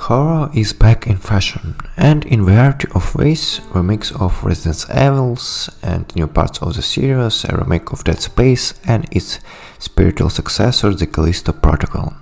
Horror is back in fashion, and in variety of ways: remix of Resident Evils and new parts of the series, a remake of Dead Space and its spiritual successor, the Callisto Protocol,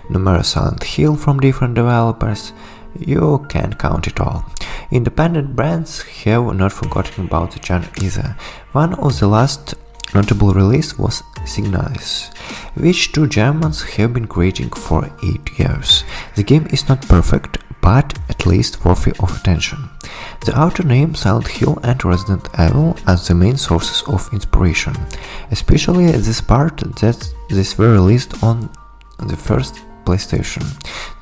numerous Silent Hill from different developers. You can count it all. Independent brands have not forgotten about the genre either. One of the last notable release was Signalis, which two Germans have been creating for 8 years. The game is not perfect, but at least worthy of attention. The author named Silent Hill and Resident Evil as the main sources of inspiration, especially this part that these were released on the first PlayStation.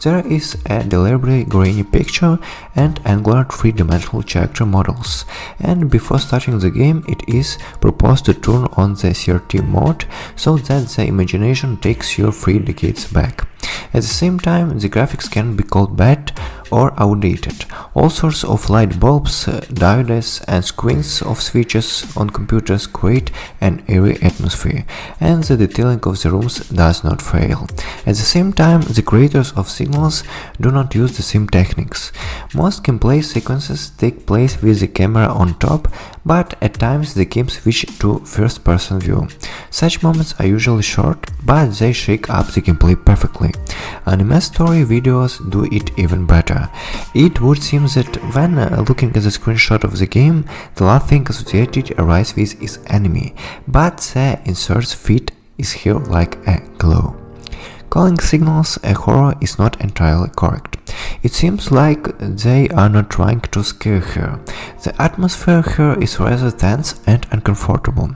There is a deliberately grainy picture and angular 3-dimensional character models, and before starting the game it is proposed to turn on the CRT mode so that the imagination takes you 3 decades back. At the same time, the graphics can be called bad or outdated. All sorts of light bulbs, diodes and screens of switches on computers create an eerie atmosphere, and the detailing of the rooms does not fail. At the same time, the creators of Signals do not use the same techniques. Most gameplay sequences take place with the camera on top, but at times the game switches to first-person view. Such moments are usually short, but they shake up the gameplay perfectly. Anime story videos do it even better. It would seem that when looking at the screenshot of the game, the last thing associated arises with is anime, but the insert's feed is here like a glue. Calling Signals a horror is not entirely correct. It seems like they are not trying to scare her. The atmosphere here is rather tense and uncomfortable.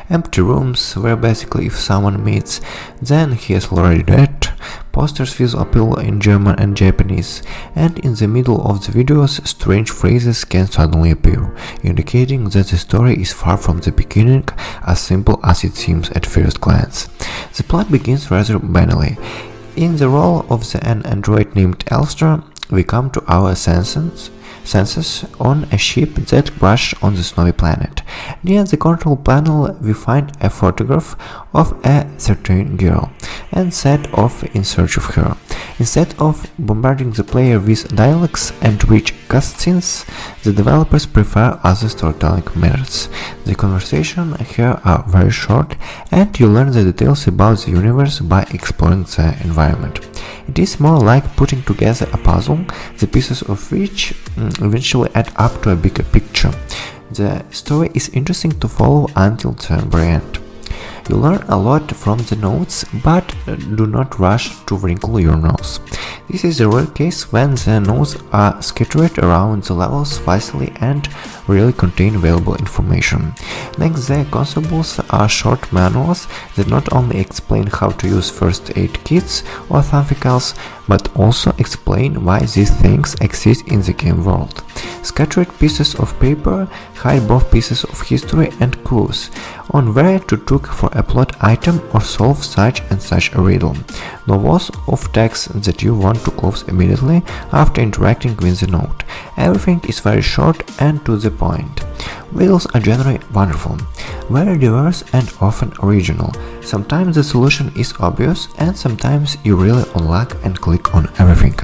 Empty rooms where basically if someone meets, then he is already dead. Posters with appeal in German and Japanese, and in the middle of the videos strange phrases can suddenly appear, indicating that the story is far from the beginning as simple as it seems at first glance. The plot begins rather banally. In the role of an android named Elster, we come to our senses on a ship that crashed on the snowy planet. Near the control panel we find a photograph of a certain girl and set off in search of her. Instead of bombarding the player with dialogues and rich cutscenes, the developers prefer other storytelling methods. The conversations here are very short, and you learn the details about the universe by exploring the environment. It is more like putting together a puzzle, the pieces of which eventually add up to a bigger picture. The story is interesting to follow until the very end. You learn a lot from the notes, but do not rush to wrinkle your nose. This is a rare case when the notes are scattered around the levels wisely and really contain valuable information. Next, the consumables are short manuals that not only explain how to use first aid kits or something else, but also explain why these things exist in the game world. Scattered pieces of paper hide both pieces of history and clues on where to look for a plot item or solve such and such a riddle. No walls of text that you want to close immediately after interacting with the note. Everything is very short and to the point. Riddles are generally wonderful, very diverse and often original. Sometimes the solution is obvious and sometimes you really on luck and click on everything,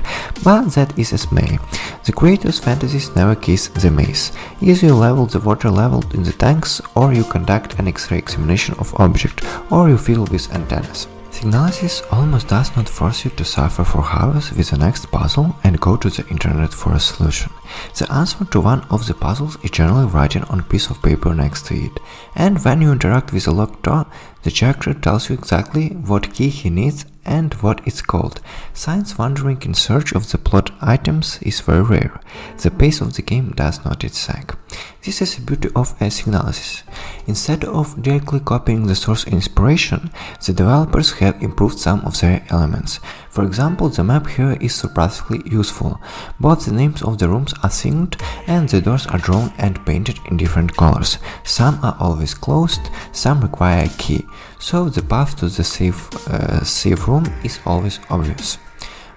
but that is as may. The creators' fantasies never kiss the maze. Either you level the water level in the tanks, or you conduct an X-ray examination of object, or you fiddle with antennas. Signalis almost does not force you to suffer for hours with the next puzzle and go to the internet for a solution. The answer to one of the puzzles is generally written on a piece of paper next to it, and when you interact with a locked door, the character tells you exactly what key he needs and what it's called. Science wandering in search of the plot items is very rare. The pace of the game does not sag. This is the beauty of a Signalis. Instead of directly copying the source inspiration, the developers have improved some of their elements. For example, the map here is surprisingly useful. Both the names of the rooms are synced and the doors are drawn and painted in different colors. Some are always closed, some require a key, so the path to the safe room is always obvious.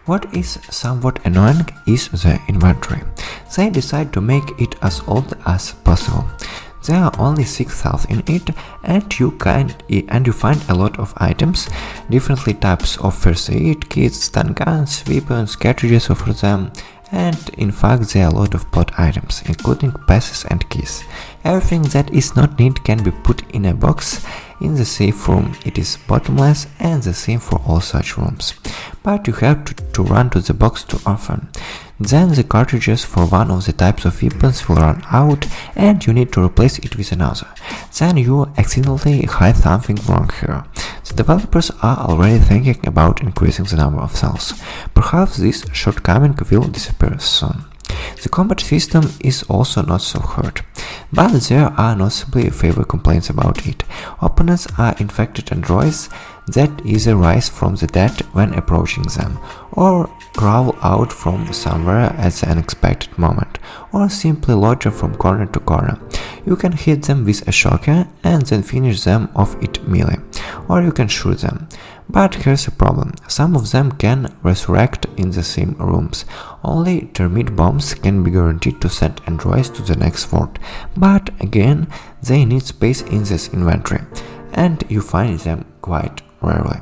What is somewhat annoying is the inventory. They decide to make it as old as possible. There are only 6,000 in it, and you find a lot of items, different types of first aid kits, stun guns, weapons, cartridges for them, and in fact there are a lot of plot items, including passes and keys. Everything that is not needed can be put in a box in the safe room. It is bottomless and the same for all such rooms. But you have to run to the box too often. Then the cartridges for one of the types of weapons will run out and you need to replace it with another. Then you accidentally hide something wrong here. The developers are already thinking about increasing the number of cells. Perhaps this shortcoming will disappear soon. The combat system is also not so hard, but there are noticeably fewer complaints about it. Opponents are infected androids that either rise from the dead when approaching them, or crawl out from somewhere at the unexpected moment, or simply lodge from corner to corner. You can hit them with a shocker and then finish them off it melee, or you can shoot them. But here's a problem, some of them can resurrect in the same rooms. Only termite bombs can be guaranteed to send androids to the next world, but again they need space in this inventory, and you find them quite rarely.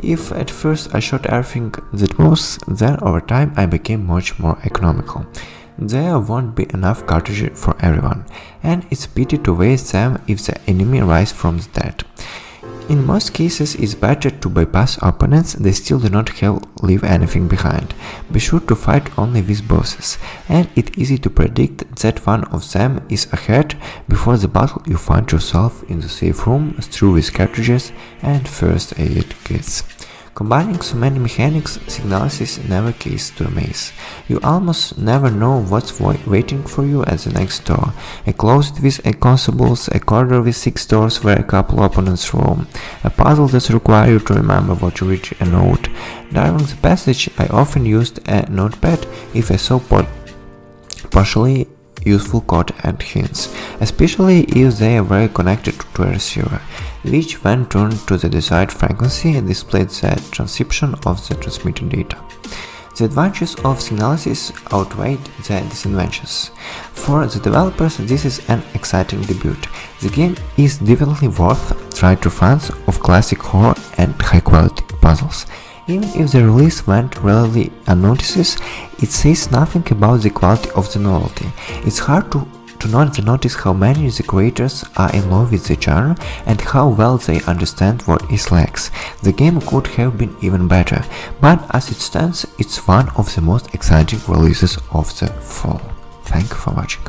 If at first I shot everything that moves, then over time I became much more economical. There won't be enough cartridges for everyone, and it's pity to waste them if the enemy rises from the dead. In most cases it's better to bypass opponents, they still do not leave anything behind. Be sure to fight only with bosses, and it's easy to predict that one of them is ahead. Before the battle you find yourself in the safe room, strewn with cartridges and first aid kits. Combining so many mechanics, Signalis never ceases to amaze. You almost never know what's waiting for you at the next door. A closet with 8 constables, a corridor with 6 doors where a couple opponents roam, a puzzle that requires you to remember what to reach a note. During the passage I often used a notepad if I saw partially useful code and hints, especially if they are very connected to a receiver, which when turned to the desired frequency displayed the transcription of the transmitted data. The advantages of Signalis outweighed the disadvantages. For the developers this is an exciting debut. The game is definitely worth trying to fans of classic horror and high quality puzzles. Even if the release went relatively unnoticed, it says nothing about the quality of the novelty. It's hard to not notice how many the creators are in love with the genre and how well they understand what it lacks. The game could have been even better, but as it stands, it's one of the most exciting releases of the fall. Thank you for watching.